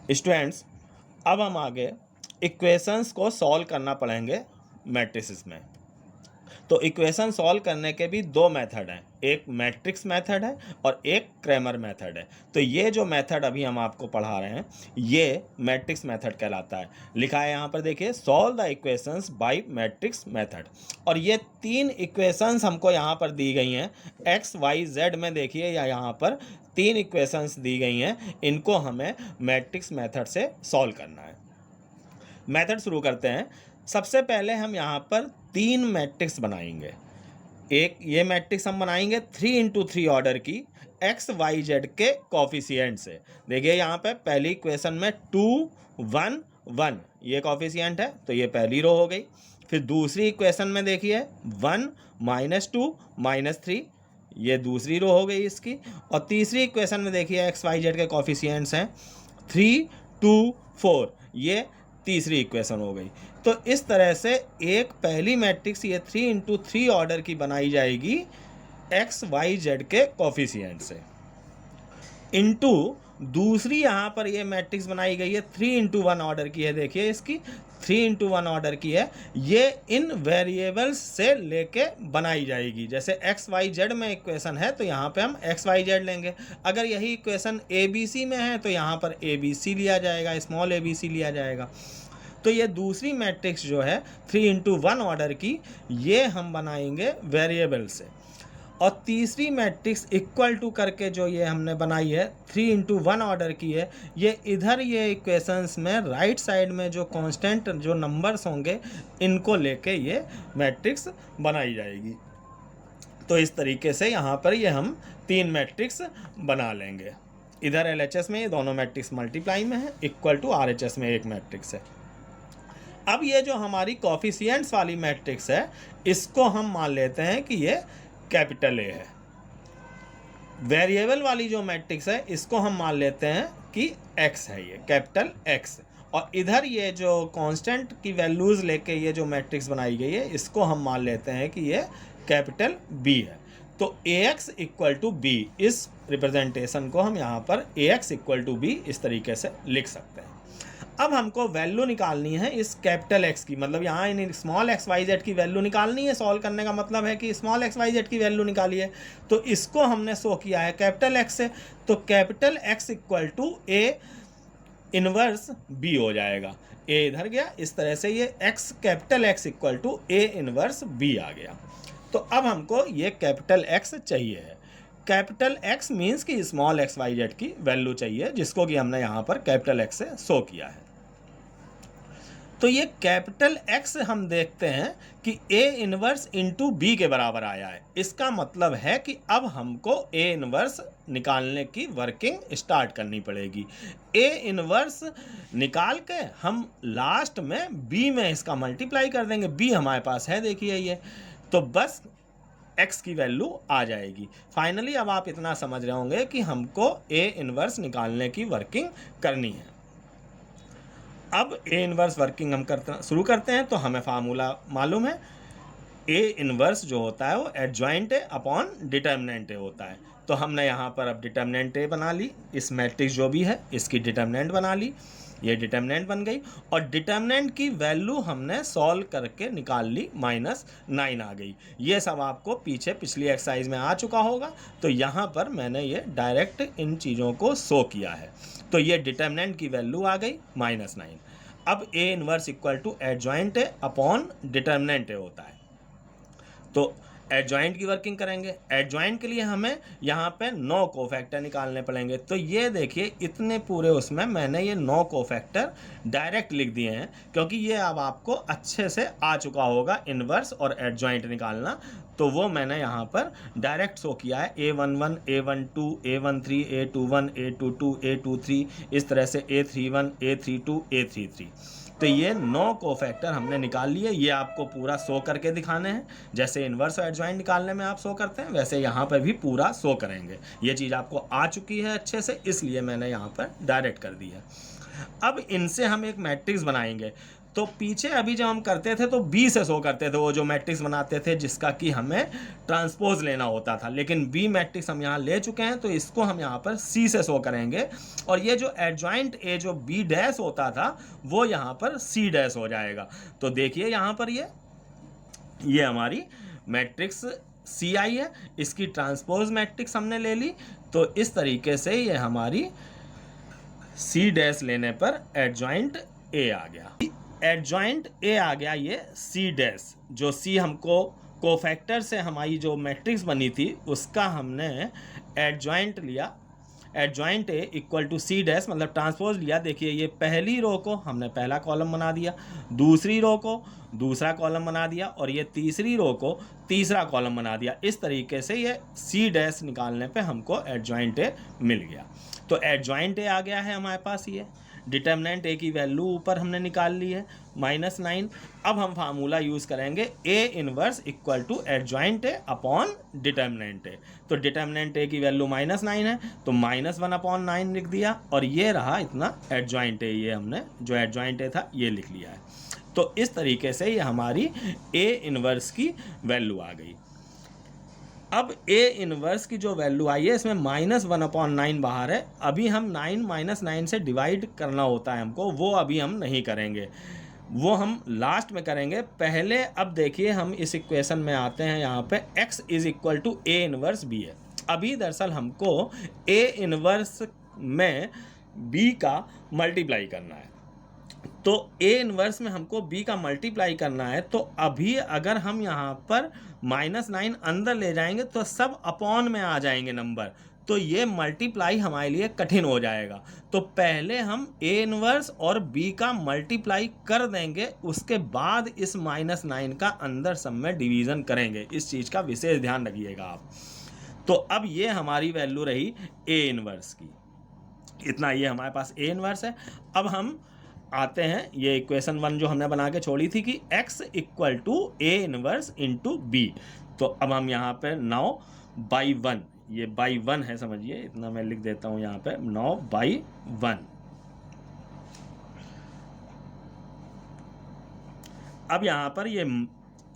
Students, अब हम आगे इक्वेशंस को सॉल्व करना पड़ेंगे मैट्रिसेस में। तो इक्वेशन सॉल्व करने के भी दो मेथड हैं, एक मैट्रिक्स मेथड है और एक क्रैमर मेथड है। तो ये जो मेथड अभी हम आपको पढ़ा रहे हैं ये मैट्रिक्स मेथड कहलाता है। लिखा है यहाँ पर देखिए, solve the equations bye matrix method. और ये तीन इक्वेशंस हमको यहाँ पर दी गई हैं, एक्स वाई जेड में देखिए, या यहाँ पर तीन इक्वेशंस दी गई हैं, इनको हमें मैट्रिक्स मेथड से सॉल्व करना है। मेथड शुरू करते हैं। सबसे पहले हम यहाँ पर तीन मैट्रिक्स बनाएंगे। एक ये मैट्रिक्स हम बनाएंगे 3×3 ऑर्डर की एक्स वाई जेड के कॉफिशिएंट से। देखिए यहाँ पे पहली इक्वेशन में 2 1 1 ये कॉफिशिएंट है, तो ये पहली रो हो गई। फिर दूसरी इक्वेशन में देखिए 1 -2 -3 ये दूसरी रो हो गई इसकी। और तीसरी इक्वेशन में देखिए एक्स वाई जेड के कॉफिशिएंट्स हैं 3 2 4 ये तीसरी इक्वेशन हो गई। तो इस तरह से एक पहली मैट्रिक्स ये 3×3 ऑर्डर की बनाई जाएगी एक्स वाई जेड के कॉफिशिएंट से, इनटू दूसरी यहाँ पर ये मैट्रिक्स बनाई गई है 3×1 ऑर्डर की है। देखिए इसकी 3×1 ऑर्डर की है, ये इन वेरिएबल्स से लेके बनाई जाएगी। जैसे एक्स वाई जेड में इक्वेशन है तो यहाँ पे हम एक्स वाई जेड लेंगे। अगर यही इक्वेशन ए बी सी में है तो यहाँ पर ए बी सी लिया जाएगा, स्मॉल ए बी सी लिया जाएगा। तो ये दूसरी मैट्रिक्स जो है 3×1 ऑर्डर की, ये हम बनाएंगे वेरिएबल से। और तीसरी मैट्रिक्स इक्वल टू करके जो ये हमने बनाई है 3×1 ऑर्डर की है, ये इधर ये इक्वेशंस में राइट साइड में जो कांस्टेंट जो नंबर्स होंगे इनको लेके ये मैट्रिक्स बनाई जाएगी। तो इस तरीके से यहाँ पर ये हम तीन मैट्रिक्स बना लेंगे। इधर LHS में ये दोनों मैट्रिक्स मल्टीप्लाई में है, इक्वल टू RHS में एक मैट्रिक्स है। अब ये जो हमारी कॉफिशिएंट्स वाली मैट्रिक्स है इसको हम मान लेते हैं कि ये कैपिटल ए है। वेरिएबल वाली जो मैट्रिक्स है इसको हम मान लेते हैं कि x है, ये कैपिटल X। और इधर ये जो कांस्टेंट की वैल्यूज लेके ये जो मैट्रिक्स बनाई गई है इसको हम मान लेते हैं कि ये कैपिटल B है। तो AX = B, इस रिप्रेजेंटेशन को हम यहाँ पर AX = B इस तरीके से लिख सकते हैं। अब हमको वैल्यू निकालनी है इस कैपिटल X की, मतलब यहाँ इन स्मॉल एक्स वाई जेड की वैल्यू निकालनी है। सॉल्व करने का मतलब है कि स्मॉल एक्स वाई जेड की वैल्यू निकाली है, तो इसको हमने शो किया है कैपिटल X से। तो capital X = A inverse B हो जाएगा। A इधर गया, इस तरह से ये capital X = A inverse B आ गया। तो अब हमको ये कैपिटल X चाहिए है। कैपिटल X मीन्स कि स्मॉल एक्स वाई जेड की वैल्यू चाहिए, जिसको कि हमने यहाँ पर कैपिटल X से शो किया है। तो ये कैपिटल X हम देखते हैं कि A इनवर्स × B के बराबर आया है। इसका मतलब है कि अब हमको A इनवर्स निकालने की वर्किंग स्टार्ट करनी पड़ेगी। A इनवर्स निकाल के हम लास्ट में B में इसका मल्टीप्लाई कर देंगे। B हमारे पास है, देखिए ये, तो बस X की वैल्यू आ जाएगी। फाइनली अब आप इतना समझ रहे होंगे कि हमको A इनवर्स निकालने की वर्किंग करनी है। अब A इनवर्स वर्किंग हम शुरू करते हैं। तो हमें फार्मूला मालूम है, A इनवर्स जो होता है वो adjoint A upon determinant A होता है। तो हमने यहाँ पर अब डिटर्मिनेंट A बना ली, इस मैट्रिक्स जो भी है इसकी डिटर्मिनेंट बना ली, ये डिटर्मिनेंट बन गई। और डिटर्मिनेंट की वैल्यू हमने सॉल्व करके निकाल ली, -9 आ गई। ये सब आपको पीछे पिछली एक्सरसाइज में आ चुका होगा, तो यहाँ पर मैंने ये डायरेक्ट इन चीज़ों को शो किया है। तो ये डिटर्मिनेंट की वैल्यू आ गई -9। अब A inverse = adjoint A upon determinant A होता है। तो एडजॉइंट की वर्किंग करेंगे। एडजॉइंट के लिए हमें यहाँ पे 9 कोफैक्टर निकालने पड़ेंगे। तो ये देखिए इतने पूरे उसमें मैंने ये 9 कोफैक्टर डायरेक्ट लिख दिए हैं, क्योंकि ये अब आपको अच्छे से आ चुका होगा इनवर्स और एडजॉइंट निकालना। तो वो मैंने यहाँ पर डायरेक्ट शो किया है, A11 A12 A13 A21 A22 A23, इस तरह से A31 A32 A33। तो ये 9 कोफैक्टर हमने निकाल लिए। ये आपको पूरा शो करके दिखाने हैं, जैसे इन्वर्स और एडजॉइंट निकालने में आप शो करते हैं वैसे यहाँ पर भी पूरा शो करेंगे। ये चीज़ आपको आ चुकी है अच्छे से, इसलिए मैंने यहाँ पर डायरेक्ट कर दी है। अब इनसे हम एक मैट्रिक्स बनाएंगे। तो पीछे अभी जब हम करते थे तो बी से शो करते थे, वो जो मैट्रिक्स बनाते थे जिसका कि हमें ट्रांसपोज लेना होता था, लेकिन बी मैट्रिक्स हम यहाँ ले चुके हैं तो इसको हम यहाँ पर सी से शो करेंगे, और ये जो एडजॉइंट ए जो बी डैश होता था वो यहाँ पर सी डैश हो जाएगा। तो देखिए यहाँ पर ये हमारी मैट्रिक्स सी आई है, इसकी ट्रांसपोज मैट्रिक्स हमने ले ली, तो इस तरीके से ये हमारी सी डैश लेने पर एडजॉइंट ए आ गया। एडजॉइंट ए आ गया ये सी डैश, जो सी हमको कोफैक्टर से हमारी जो मैट्रिक्स बनी थी उसका हमने एडजॉइंट लिया, adjoint A equal to C dash मतलब ट्रांसपोज लिया। देखिए ये पहली रो को हमने पहला कॉलम बना दिया, दूसरी रो को दूसरा कॉलम बना दिया, और ये तीसरी रो को तीसरा कॉलम बना दिया। इस तरीके से ये सी डैश निकालने पे हमको एडजॉइंट ए मिल गया। तो एडजॉइंट ए आ गया है हमारे पास। ये डिटर्मिनेंट ए की वैल्यू ऊपर हमने निकाल ली है -9। अब हम फार्मूला यूज़ करेंगे A inverse equal to adjoint A upon determinant A. तो डिटर्मिनेंट ए की वैल्यू -9 है तो -1/9 लिख दिया, और ये रहा इतना एडजॉइंट ए, ये हमने जो एडजॉइंट ए था ये लिख लिया है। तो इस तरीके से ये हमारी ए इनवर्स की वैल्यू आ गई। अब ए इनवर्स की जो वैल्यू आई है इसमें -1/9 बाहर है, अभी हम 9 -9 से डिवाइड करना होता है हमको, वो अभी हम नहीं करेंगे, वो हम लास्ट में करेंगे। पहले अब देखिए हम इस इक्वेशन में आते हैं, यहाँ पे x is equal to A inverse B है। अभी दरअसल हमको ए इनवर्स में बी का मल्टीप्लाई करना है, तो ए इनवर्स में हमको बी का मल्टीप्लाई करना है। तो अभी अगर हम यहाँ पर -9 अंदर ले जाएंगे तो सब अपॉन में आ जाएंगे नंबर, तो ये मल्टीप्लाई हमारे लिए कठिन हो जाएगा। तो पहले हम ए इनवर्स और बी का मल्टीप्लाई कर देंगे, उसके बाद इस -9 का अंदर सब में डिवीज़न करेंगे। इस चीज़ का विशेष ध्यान रखिएगा आप। तो अब ये हमारी वैल्यू रही ए इनवर्स की, इतना ये हमारे पास ए इनवर्स है। अब हम आते हैं ये इक्वेशन 1 जो हमने बना के छोड़ी थी कि x equal to A inverse into B. तो अब हम यहाँ पे 9/1, ये बाई 1 है समझिए, इतना मैं लिख देता हूँ यहाँ पे 9/1। अब यहाँ पर ये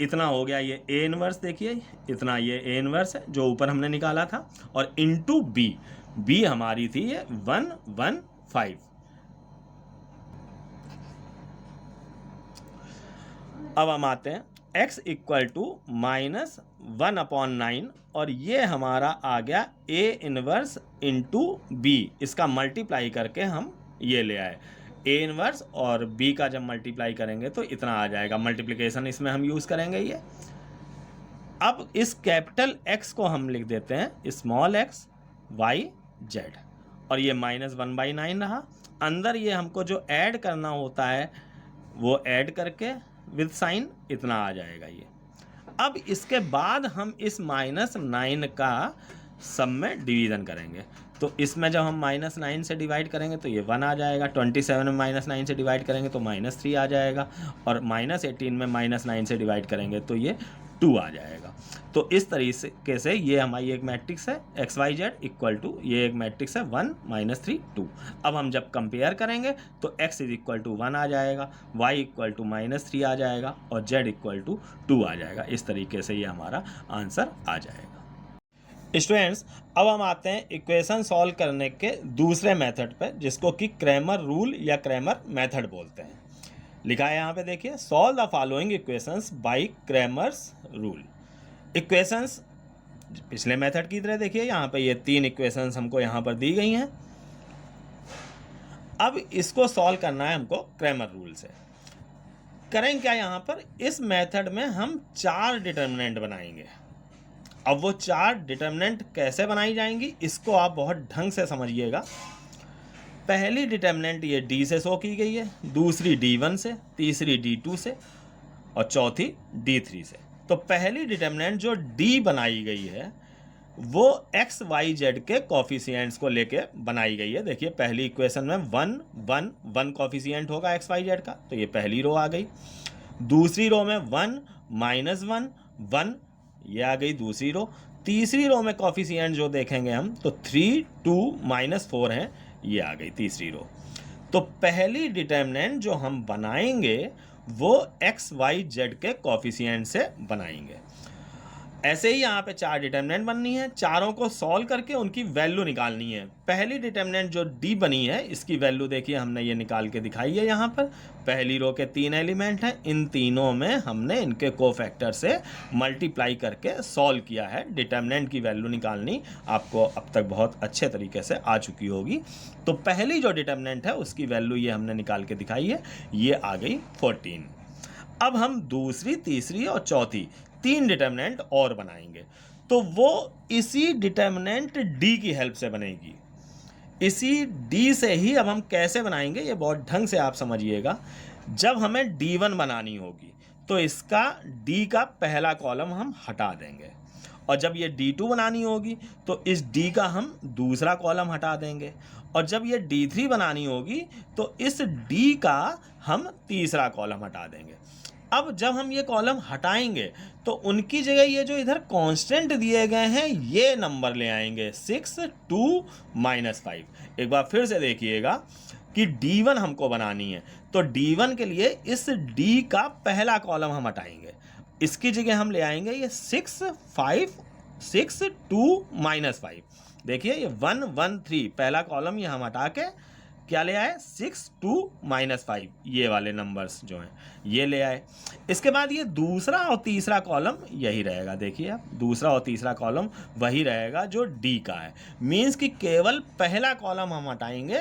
इतना हो गया, ये ए इनवर्स देखिए, इतना ये ए इनवर्स है जो ऊपर हमने निकाला था, और इंटू बी, बी हमारी थी ये 115। अब हम आते हैं x इक्वल टू -1/9, और ये हमारा आ गया a इनवर्स इंटू बी, इसका मल्टीप्लाई करके हम ये ले आए a इनवर्स, और b का जब मल्टीप्लाई करेंगे तो इतना आ जाएगा, मल्टीप्लिकेशन इसमें हम यूज़ करेंगे ये। अब इस कैपिटल X को हम लिख देते हैं स्मॉल x y z, और ये -1/9 रहा। अंदर ये हमको जो ऐड करना होता है वो ऐड करके विद साइन इतना आ जाएगा ये। अब इसके बाद हम इस -9 का सब में डिवीज़न करेंगे, तो इसमें जब हम -9 से डिवाइड करेंगे तो ये 1 आ जाएगा, 27 में -9 से डिवाइड करेंगे तो -3 आ जाएगा, और -18 में -9 से डिवाइड करेंगे तो ये 2 आ जाएगा। तो इस तरीके से ये हमारी एक मैट्रिक्स है XYZ इक्वल टू, ये एक मैट्रिक्स है 1 -3 2। अब हम जब कंपेयर करेंगे तो x इज इक्वल टू 1 आ जाएगा, y इक्वल टू -3 आ जाएगा, और z इक्वल टू 2 आ जाएगा। इस तरीके से ये हमारा आंसर आ जाएगा। स्टूडेंट्स, अब हम आते हैं इक्वेशन सॉल्व करने के दूसरे मेथड पे, जिसको कि क्रैमर रूल या क्रैमर मेथड बोलते हैं। लिखा है यहाँ पे देखिए, solve the following equations bye Cramer's rule. Equations पिछले मेथड की तरह देखिए, यहाँ पे ये 3 इक्वेशंस हमको यहाँ पर दी गई हैं। अब इसको सॉल्व करना है हमको क्रैमर रूल से। करेंगे क्या, यहाँ पर इस मेथड में हम 4 डिटर्मिनेंट बनाएंगे। अब वो 4 डिटर्मिनेंट कैसे बनाई जाएंगी इसको आप बहुत ढंग से समझिएगा। पहली डिटर्मिनेंट ये D से शो की गई है, दूसरी D1 से, तीसरी D2 से, और चौथी D3 से। तो पहली डिटर्मिनेंट जो D बनाई गई है वो x y z के कॉफिशिएंट्स को लेके बनाई गई है। देखिए पहली इक्वेशन में 1 1 1 कॉफिशिएंट होगा x y z का, तो ये पहली रो आ गई। दूसरी रो में 1 -1 1, ये आ गई दूसरी रो। तीसरी रो में कॉफिशिएंट जो देखेंगे हम तो 3 2 -4 हैं, ये आ गई तीसरी रो। तो पहली डिटर्मिनेंट जो हम बनाएंगे वो एक्स वाई जेड के कोफिशिएंट से बनाएंगे। ऐसे ही यहाँ पे 4 डिटर्मिनेंट बननी है, चारों को सॉल्व करके उनकी वैल्यू निकालनी है। पहली डिटर्मिनेंट जो डी बनी है इसकी वैल्यू देखिए हमने ये निकाल के दिखाई है। यहाँ पर पहली रो के 3 एलिमेंट हैं, इन तीनों में हमने इनके कोफैक्टर से मल्टीप्लाई करके सॉल्व किया है। डिटर्मिनेंट की वैल्यू निकालनी आपको अब तक बहुत अच्छे तरीके से आ चुकी होगी। तो पहली जो डिटर्मिनेंट है उसकी वैल्यू ये हमने निकाल के दिखाई है, ये आ गई 14। अब हम दूसरी, तीसरी और चौथी 3 डिटर्मिनेंट और बनाएंगे, तो वो इसी डिटर्मिनेंट डी की हेल्प से बनेगी। इसी डी से ही अब हम कैसे बनाएंगे ये बहुत ढंग से आप समझिएगा। जब हमें D1 बनानी होगी तो इसका D का पहला कॉलम हम हटा देंगे, और जब ये D2 बनानी होगी तो इस D का हम दूसरा कॉलम हटा देंगे, और जब ये D3 बनानी होगी तो इस D का हम तीसरा कॉलम हटा देंगे। अब जब हम ये कॉलम हटाएंगे तो उनकी जगह ये जो इधर कांस्टेंट दिए गए हैं ये नंबर ले आएंगे 6, 2, -5। एक बार फिर से देखिएगा कि D1 हमको बनानी है, तो D1 के लिए इस D का पहला कॉलम हम हटाएंगे, इसकी जगह हम ले आएंगे ये 6, 5, 6, 2, -5। देखिए ये 1, 1, 3 पहला कॉलम ये हम हटा के क्या ले आए 6, 2, -5, ये वाले नंबर्स जो हैं ये ले आए। इसके बाद ये दूसरा और तीसरा कॉलम यही रहेगा। देखिए आप, दूसरा और तीसरा कॉलम वही रहेगा जो D का है। मीन्स कि केवल पहला कॉलम हम हटाएंगे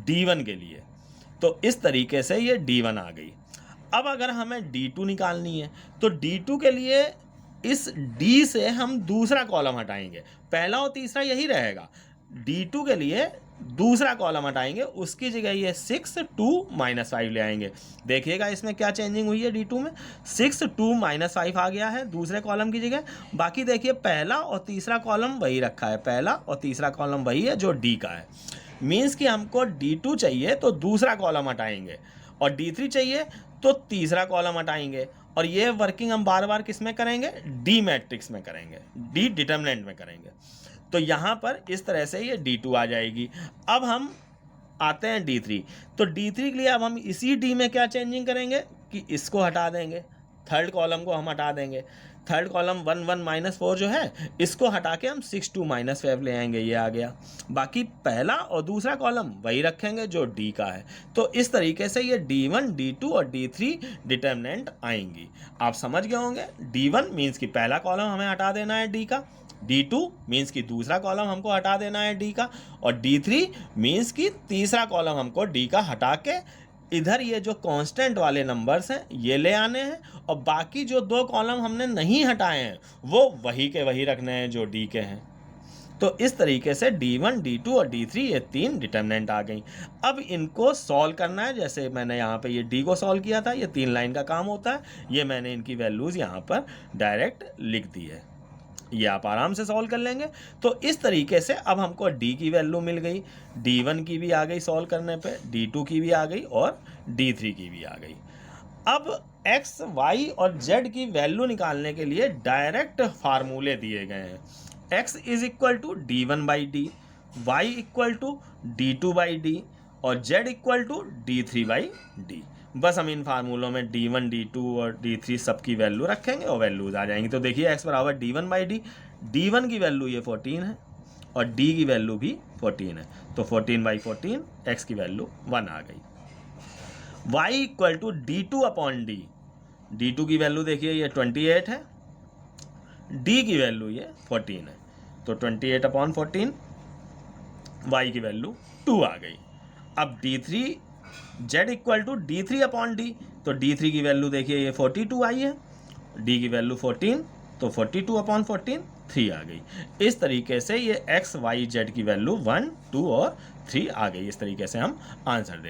D1 के लिए। तो इस तरीके से ये D1 आ गई। अब अगर हमें D2 निकालनी है तो D2 के लिए इस D से हम दूसरा कॉलम हटाएंगे, पहला और तीसरा यही रहेगा। D2 के लिए दूसरा कॉलम हटाएंगे, उसकी जगह ये 6, 2, -5 ले आएंगे। देखिएगा इसमें क्या चेंजिंग हुई है D2 में, 6, 2, -5 आ गया है दूसरे कॉलम की जगह। बाकी देखिए पहला और तीसरा कॉलम वही रखा है, पहला और तीसरा कॉलम वही है जो D का है। मीन्स कि हमको D2 चाहिए तो दूसरा कॉलम हटाएंगे, और D3 चाहिए तो तीसरा कॉलम हटाएंगे, और ये वर्किंग हम बार बार किस में करेंगे, D मैट्रिक्स में करेंगे, D डिटर्मिनेंट में करेंगे। तो यहाँ पर इस तरह से ये D2 आ जाएगी। अब हम आते हैं D3, तो D3 के लिए अब हम इसी D में क्या चेंजिंग करेंगे कि इसको हटा देंगे, थर्ड कॉलम को हम हटा देंगे। थर्ड कॉलम 1, 1, -4 जो है इसको हटा के हम 6, 2, -5 ले आएंगे, ये आ गया। बाकी पहला और दूसरा कॉलम वही रखेंगे जो D का है। तो इस तरीके से ये D1, D2 और D3 डिटर्मिनेंट आएंगी। आप समझ गए होंगे। D1 मीन्स कि पहला कॉलम हमें हटा देना है D का, D2 मीन्स कि दूसरा कॉलम हमको हटा देना है D का, और D3 मीन्स कि तीसरा कॉलम हमको D का हटा के इधर ये जो कांस्टेंट वाले नंबर्स हैं ये ले आने हैं, और बाकी जो 2 कॉलम हमने नहीं हटाए हैं वो वही के वही रखने हैं जो D के हैं। तो इस तरीके से D1, D2 और D3 ये 3 डिटर्मिनेंट आ गई। अब इनको सॉल्व करना है। जैसे मैंने यहाँ पे ये D को सॉल्व किया था, ये 3 लाइन का काम होता है, ये मैंने इनकी वैल्यूज़ यहाँ पर डायरेक्ट लिख दी है, ये आप आराम से सॉल्व कर लेंगे। तो इस तरीके से अब हमको D की वैल्यू मिल गई, D1 की भी आ गई सॉल्व करने पे, D2 की भी आ गई और D3 की भी आ गई। अब X, Y और Z की वैल्यू निकालने के लिए डायरेक्ट फार्मूले दिए गए हैं। X = D1/D, Y = D2/D और Z = D3/D। बस हम इन फार्मूलों में D1, D2 और D3 सबकी वैल्यू रखेंगे और वैल्यूज़ आ जाएंगी। तो देखिए x = D1/D, D1 की वैल्यू ये 14 है और D की वैल्यू भी 14 है, तो 14/14 x की वैल्यू 1 आ गई। y = D2/D, D2 की वैल्यू देखिए ये 28 है, D की वैल्यू ये 14 है, तो 28/14 y की वैल्यू 2 आ गई। अब D3 Z = D3/D, तो D3 की वैल्यू देखिए ये 42 आई है, D की वैल्यू 14, तो 42/14 3 आ गई। इस तरीके से ये X, Y, Z की वैल्यू 1, 2 और 3 आ गई। इस तरीके से हम आंसर दे